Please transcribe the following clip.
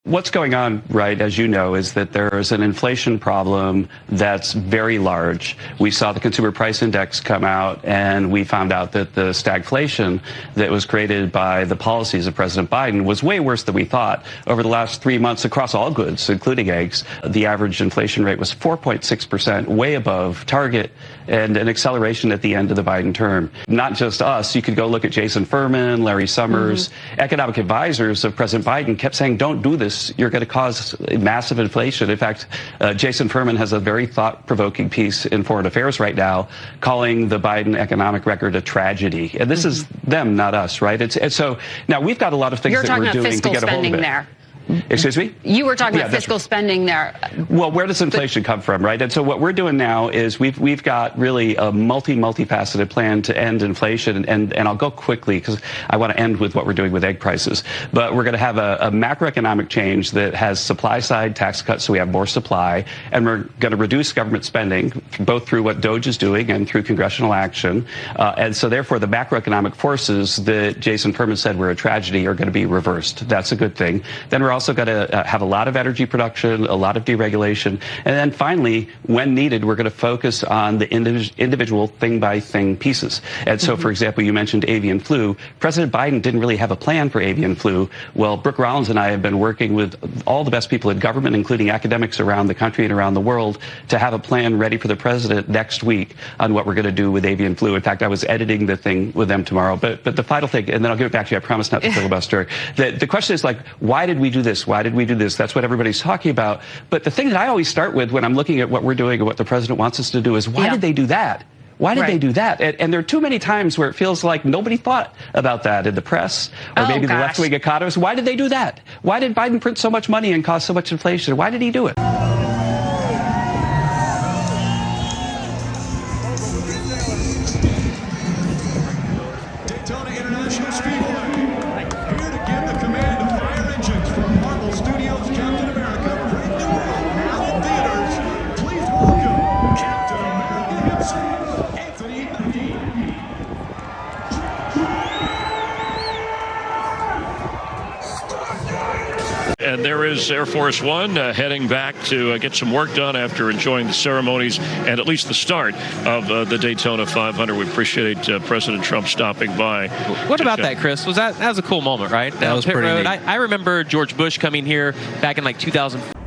What's going on, right, as you know, is that there is an inflation problem that's very large. We saw the consumer price index come out, and we found out that the stagflation that was created by the policies of President Biden was way worse than we thought. Over the last 3 months, across all goods, including eggs, the average inflation rate was 4.6%, way above target, and an acceleration at the end of the Biden term. Not just us. You could go look at Jason Furman, Larry Summers. Economic advisors of President Biden kept saying, don't do this. You're going to cause massive inflation. In fact, Jason Furman has a very thought-provoking piece in Foreign Affairs right now calling the Biden economic record a tragedy. And this is them, not us, right? And so now we've got a lot of things that we're doing to get a hold of it. There. Excuse me? You were talking about fiscal spending there. Well, where does inflation come from, right? And so what we're doing now is we've got really a multifaceted plan to end inflation. And I'll go quickly because I want to end with what we're doing with egg prices. But we're going to have a macroeconomic change that has supply-side tax cuts so we have more supply. And we're going to reduce government spending, both through what DOGE is doing and through congressional action. And so therefore, the macroeconomic forces that Jason Furman said were a tragedy are going to be reversed. That's a good thing. Then we're also going to have a lot of energy production, a lot of deregulation. And then finally, when needed, we're going to focus on the individual thing-by-thing pieces. And so, for example, you mentioned avian flu. President Biden didn't really have a plan for avian flu. Well, Brooke Rollins and I have been working with all the best people in government, including academics around the country and around the world, to have a plan ready for the president next week on what we're going to do with avian flu. In fact, I was editing the thing with them tomorrow. But the final thing, and then I'll give it back to you, I promise not to filibuster. The question is, like, why did we do this? Why did we do this? That's what everybody's talking about. But the thing that I always start with when I'm looking at what we're doing and what the president wants us to do is, why did they do that? Why did they do that? And there are too many times where it feels like nobody thought about that in the press or maybe the left-wing economists. Why did they do that? Why did Biden print so much money and cause so much inflation? Why did he do it? And there is Air Force One heading back to get some work done after enjoying the ceremonies and at least the start of the Daytona 500. We appreciate President Trump stopping by. What about that, Chris? That was a cool moment, right? That was pretty neat. I remember George Bush coming here back in like 2000.